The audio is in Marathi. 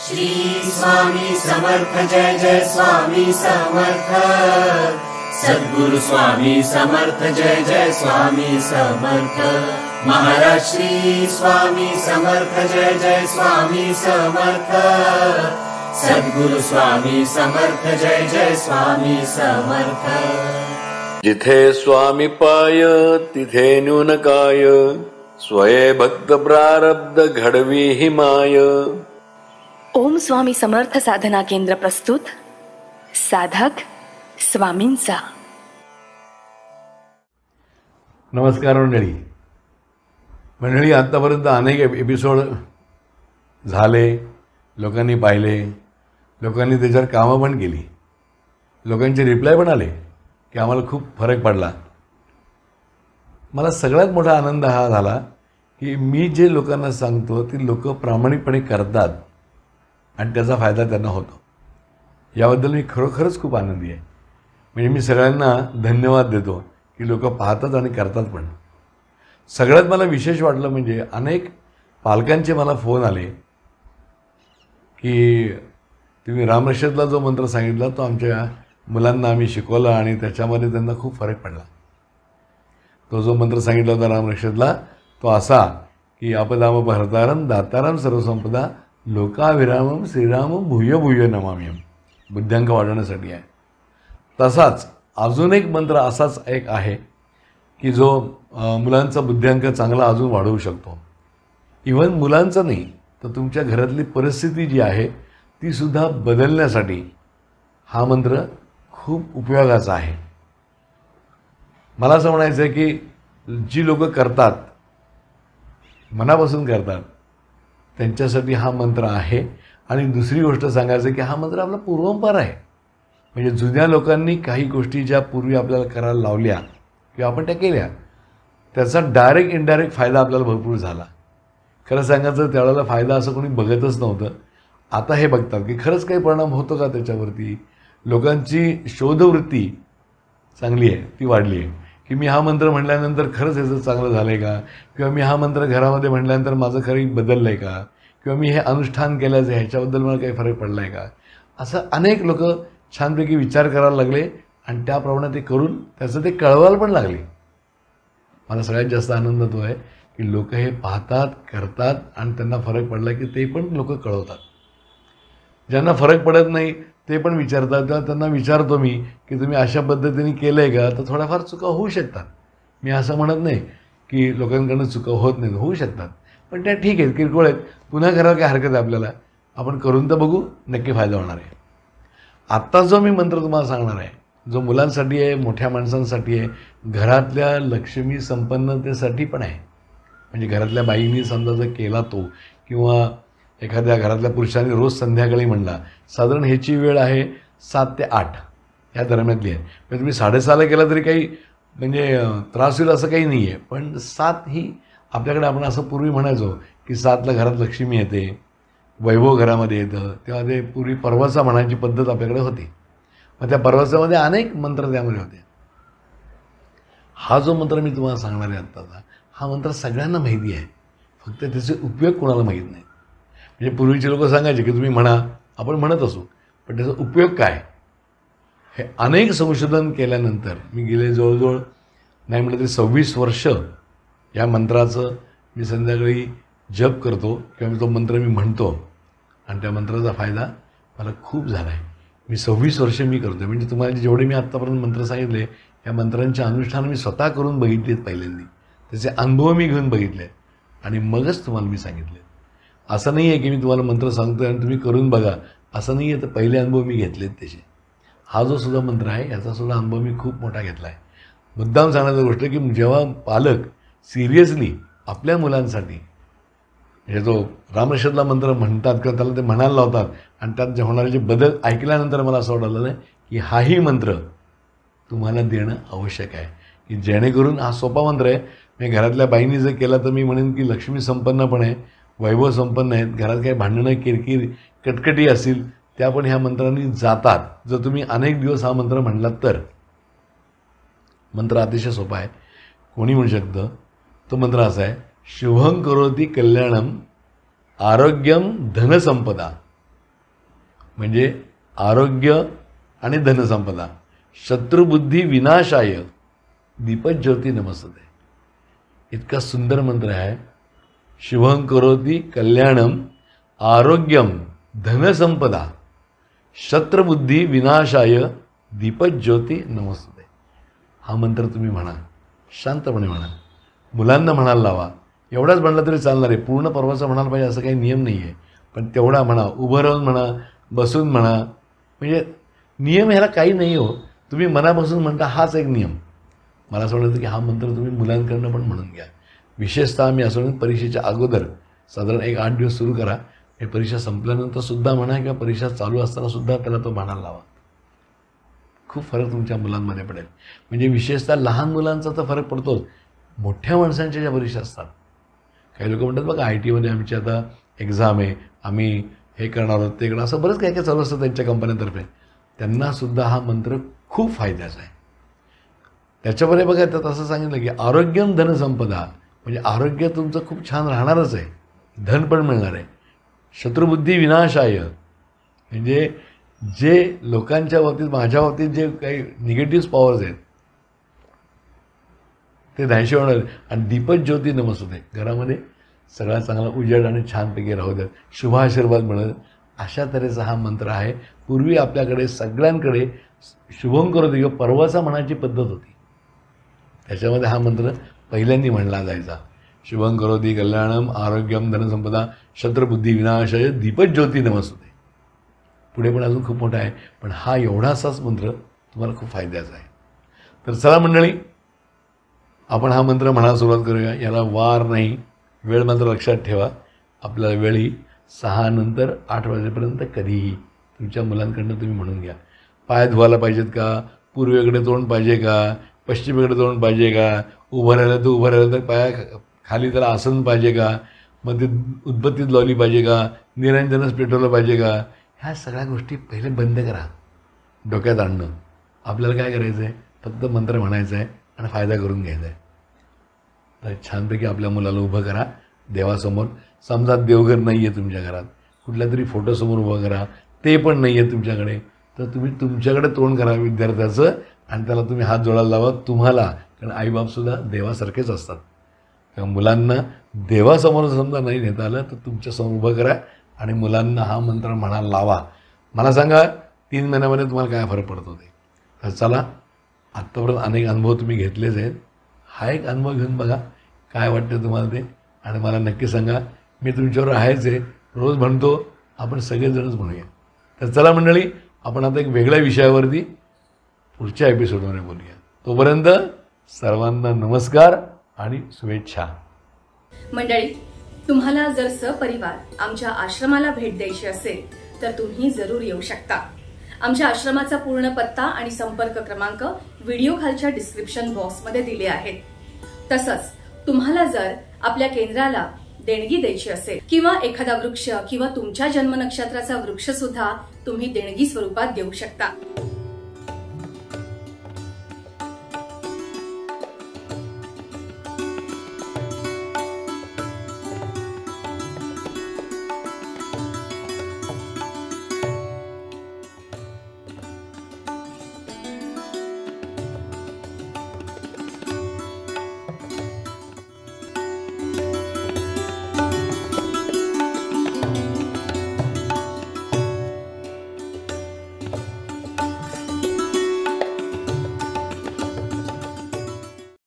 श्री स्वामी समर्थ जय जय स्वामी समर्थ। सद्गुरु स्वामी समर्थ जय जय स्वामी समर्थ। महाराज श्री स्वामी समर्थ जय जय स्वामी समर्थ। सद्गुरु स्वामी समर्थ जय जय स्वामी समर्थ। जिथे स्वामी पाय तिथे न्यून काय, स्वये भक्त प्रारब्ध घडवी ही माय। ओम स्वामी समर्थ साधना केंद्र प्रस्तुत साधक स्वामींचा। नमस्कार मंडळी, आतापर्यंत अनेक एपिसोड झाले, लोकांनी पाहिले, लोकांनी त्याच्यावर कामं पण केली, लोकांचे रिप्लाय पण आले की आम्हाला खूप फरक पडला। मला सगळ्यात मोठा आनंद हा झाला की मी जे लोकांना सांगतो ती लोक प्रामाणिकपणे करतात आणि त्याचा फायदा त्यांना होतो। याबद्दल मी खरोखरच खूप आनंदी आहे। म्हणजे मी सगळ्यांना धन्यवाद देतो की लोक पाहतात आणि करतात पण। सगळ्यात मला विशेष वाटलं म्हणजे अनेक पालकांचे मला फोन आले की तुम्ही रामरक्षेतला जो मंत्र सांगितला तो आमच्या मुलांना आम्ही शिकवला आणि त्याच्यामध्ये त्यांना खूप फरक पडला। तो जो मंत्र सांगितला होता रामरक्षेतला तो असा की आपदामपहर्तारं दातारं सर्वसंपदा लोकाभिरामं श्रीरामं भूय भूय नमाम्यहं, बुद्ध्यांक वाढवण्यासाठी आहे। तसाच अजून एक मंत्र असाच एक आहे की जो मुलांचा बुद्ध्यांक चांगला अजून वाढवू शकतो। इव्हन मुलांचा नाही तर तुमच्या घरातली परिस्थिती जी आहे ती सुद्धा बदलण्यासाठी हा मंत्र खूप उपयोगाचा आहे। मला असं म्हणायचं आहे की जी लोक करतात, मनापासून करतात, त्यांच्यासाठी हा मंत्र आहे। आणि दुसरी गोष्ट सांगायचं की हा मंत्र आपला पूर्वंपार आहे। म्हणजे जुन्या लोकांनी काही गोष्टी ज्या पूर्वी आपल्याला करायला लावल्या किंवा आपण त्या केल्या, त्याचा डायरेक्ट इनडायरेक्ट फायदा आपल्याला भरपूर झाला। खरं सांगायचं त्यावेळेला फायदा असं कोणी बघतच नव्हतं, आता हे बघतात की खरंच काही परिणाम होतो का त्याच्यावरती। लोकांची शोधवृत्ती चांगली आहे, ती वाढली आहे की मी हा मंत्र म्हटल्यानंतर खरंच याचं चांगलं झालं आहे का, किंवा मी हा मंत्र घरामध्ये म्हटल्यानंतर माझं खरं बदललं आहे का, किंवा मी हे अनुष्ठान केल्याचं ह्याच्याबद्दल मला काही फरक पडला आहे का। असं अनेक लोक छानपैकी विचार करायला लागले आणि त्याप्रमाणे ते करून त्याचं ते कळवायला पण लागले। मला सगळ्यात जास्त आनंद तो आहे की लोक हे पाहतात, करतात आणि त्यांना फरक पडला की ते पण लोक कळवतात। ज्यांना फरक पडत नाही ते पण विचारतात, तेव्हा त्यांना विचारतो मी की तुम्ही अशा पद्धतीने केलं आहे का, तर थोड्याफार चुका होऊ शकतात। मी असं म्हणत नाही की लोकांकडून चुका होत नाहीत, होऊ शकतात, पण त्या ठीक आहेत, किरकोळ आहेत, पुन्हा करायला काय हरकत आहे आपल्याला, आपण करून तर बघू, नक्की फायदा होणार आहे। आत्ता जो मी मंत्र तुम्हाला सांगणार आहे, जो मुलांसाठी आहे, मोठ्या माणसांसाठी आहे, घरातल्या लक्ष्मी संपन्नतेसाठी पण आहे। म्हणजे घरातल्या बाईंनी समजा जर केला तो, किंवा एखाद्या घरातल्या पुरुषांनी रोज संध्याकाळी म्हणला, साधारण ह्याची वेळ आहे 7 ते 8 या दरम्यानली आहे। म्हणजे तुम्ही 6:30ला केला तरी काही म्हणजे त्रास होईल असं काही नाही आहे, पण 7 ही आपल्याकडे आपण असं पूर्वी म्हणायचो की 7ला घरात लक्ष्मी येते, वैभव घरामध्ये येतं, तेव्हा ते पूर्वी परवाचा म्हणायची पद्धत आपल्याकडे होती। मग त्या परवाचामध्ये अनेक मंत्र त्यामध्ये होते। हा जो मंत्र मी तुम्हाला सांगणार आहे आत्ताचा, हा मंत्र सगळ्यांना माहिती आहे, फक्त त्याचे उपयोग कोणाला माहीत नाही। म्हणजे पूर्वीचे लोक सांगायचे की तुम्ही म्हणा, आपण म्हणत असू, पण त्याचा उपयोग काय हे अनेक संशोधन केल्यानंतर मी गेले जवळजवळ नाही म्हटलं तरी 26 वर्ष या मंत्राचं मी संध्याकाळी जप करतो किंवा मी तो मंत्र मी म्हणतो आणि त्या मंत्राचा फायदा मला खूप झाला आहे। मी 26 वर्ष मी करतो आहे। म्हणजे तुम्हाला जेवढे मी आत्तापर्यंत मंत्र सांगितले या मंत्रांचे अनुष्ठान मी स्वतः करून बघितलेत, पहिल्यांदा त्याचे अनुभव मी घेऊन बघितले आणि मगच तुम्हाला मी सांगितले। असं नाही आहे की मी तुम्हाला मंत्र सांगतो आणि तुम्ही करून बघा, असं नाही आहे। तर पहिले अनुभव मी घेतलेत त्याचे। हा जो सुद्धा मंत्र आहे याचासुद्धा अनुभव मी खूप मोठा घेतला आहे। मुद्दाम सांगण्याची गोष्ट की जेव्हा पालक सिरियसली आपल्या मुलांसाठी हे जो रामरक्षेतला मंत्र म्हणतात किंवा त्याला ते म्हणायला लावतात आणि त्यात जे होणारे जे बदल ऐकल्यानंतर मला असं वाटलं नाही की हाही मंत्र तुम्हाला देणं आवश्यक आहे, की जेणेकरून हा सोपा मंत्र आहे। मी घरातल्या बाईंनी जर केला तर मी म्हणेन की लक्ष्मी संपन्न पण आहे, वैभव संपन्न आहेत, घरात काही भांडणं, किरकिर, कटकटी असतील त्या पण ह्या मंत्रांनी जातात, जर तुम्ही अनेक दिवस हा मंत्र म्हणलात तर। मंत्र अतिशय सोपा आहे, कोणी म्हणू शकतं। तो मंत्र असा आहे, शुभं करोति कल्याणम आरोग्यम धनसंपदा म्हणजे आरोग्य आणि धनसंपदा. शत्रुबुद्धी विनाशाय दीपज्योती नमस्ते. इतका सुंदर मंत्र आहे. शुभं करोति कल्याणम आरोग्यम धनसंपदा शत्रुबुद्धी विनाशाय दीपज्योती नमस्ते. हा मंत्र तुम्ही म्हणा, शांतपणे म्हणा, मुलांना म्हणायला लावा. एवढाच म्हणला तरी चालणार आहे. पूर्ण पर्वाचा म्हणायला पाहिजे असं काही नियम नाही आहे, पण तेवढा म्हणा. उभं राहून म्हणा, बसून म्हणा, म्हणजे नियम ह्याला काही नाही हो. तुम्ही मनापासून म्हणता हाच एक नियम. मला असं वाटतं की हा मंत्र तुम्ही मुलांकडनं पण म्हणून घ्या. विशेषतः मी असं म्हणून परीक्षेच्या अगोदर साधारण 1-8 दिवस सुरू करा. हे परीक्षा संपल्यानंतर सुद्धा म्हणा किंवा परीक्षा चालू असताना सुद्धा त्याला तो म्हणायला लावा. खूप फरक तुमच्या मुलांमध्ये पडेल. म्हणजे विशेषतः लहान मुलांचा तर फरक पडतोच. मोठ्या माणसांच्या ज्या परीक्षा असतात, काही लोक म्हणतात बघा IT मध्ये आमची आता एक्झाम आहे, आम्ही हे करणार आहोत, ते करणार, असं बरंच काय काय चालू असतं त्यांच्या कंपन्यांतर्फे. त्यांनासुद्धा हा मंत्र खूप फायद्याचा आहे. त्याच्यामध्ये बघा त्यात असं सांगितलं की आरोग्यम धनसंपदा, म्हणजे आरोग्य तुमचं खूप छान राहणारच आहे, धन पण मिळणार आहे. शत्रुबुद्धी विनाशाय, म्हणजे जे लोकांच्या बाबतीत, माझ्या बाबतीत जे काही निगेटिव्ह पॉवर्स आहेत ते नाहीसे होणार. आणि दीपज्योती नमस्ते, घरामध्ये सगळा चांगला उजेड आणि छानपैकी राहू द्यात, शुभाशीर्वाद मिळेल. अशा तऱ्हेचा हा मंत्र आहे. पूर्वी आपल्याकडे सगळ्यांकडे शुभं करोति किंवा परवाचा म्हणायची पद्धत होती. त्याच्यामध्ये हा मंत्र पहिल्यांदा म्हणला जायचा. शुभं करोति कल्याणम आरोग्यम धनसंपदा शत्रुबुद्धी विनाशाय दीपज्योती नमस्ते. पुढे पण अजून खूप मोठा आहे, पण हा एवढासाच मंत्र तुम्हाला खूप फायद्याचा आहे. तर चला मंडळी, आपण हा मंत्र म्हणायला सुरुवात करूया. याला वार नाही, वेळ मात्र लक्षात ठेवा. आपल्याला वेळी 6 नंतर 8 वाजेपर्यंत कधीही तुमच्या मुलांकडनं तुम्ही म्हणून घ्या. पाय धुवायला पाहिजेत का, पूर्वेकडे तोंड पाहिजे का, पश्चिमेकडे तोंड पाहिजे का, उभं राहिलं तर उभं राहिलं तर पाया खाली त्याला आसन पाहिजे का, मग ते उदबत्तीत लावली पाहिजे का, निरंजनच पेटवलं पाहिजे का, ह्या सगळ्या गोष्टी पहिले बंद करा डोक्यात आणणं. आपल्याला काय करायचं आहे, फक्त मंत्र म्हणायचं आहे आणि फायदा करून घ्यायचा आहे. तर छानपैकी आपल्या मुलाला उभं करा देवासमोर. समजा देवघर नाही आहे तुमच्या घरात, कुठल्या तरी फोटोसमोर उभं करा, ते पण नाही आहे तुमच्याकडे, तर तुम्ही तुमच्याकडे तोंड करा विद्यार्थ्याचं आणि त्याला तुम्ही हात जोडायला लावा तुम्हाला. कारण आईबापसुद्धा देवासारखेच असतात. तेव्हा मुलांना देवासमोर समजा नाही नेता आलं तर तुमच्यासमोर उभं करा आणि मुलांना हा मंत्र म्हणायला लावा. मला सांगा 3 महिन्यामध्ये तुम्हाला काय फरक पडत होते. तर चला, आत्तापर्यंत अनेक अनुभव तुम्ही घेतलेच आहेत. हा एक अनुभव घेऊन बघा काय वाटतं तुम्हाला ते, आणि मला नक्की सांगा. मी तुमच्यावर आहेच आहे, रोज म्हणतो, आपण सगळेजणच म्हणूया. तर चला मंडळी, आपण आता एक वेगळ्या विषयावरती पुढच्या एपिसोडमध्ये बोलूया. तोपर्यंत सर्वांना नमस्कार आणि शुभेच्छा. मंडळी, तुम्हाला जर सपरिवार आमच्या आश्रमाला भेट द्यायची असेल तर तुम्ही जरूर येऊ शकता. आमच्या आश्रमाचा पूर्ण पत्ता आणि संपर्क क्रमांक व्हिडिओ खालच्या डिस्क्रिप्शन बॉक्समध्ये दिले आहेत. तसंच तुम्हाला जर आपल्या केंद्राला देणगी द्यायची असेल किंवा एखादा वृक्ष किंवा तुमच्या जन्म नक्षत्राचा वृक्ष सुद्धा तुम्ही देणगी स्वरूपात देऊ शकता.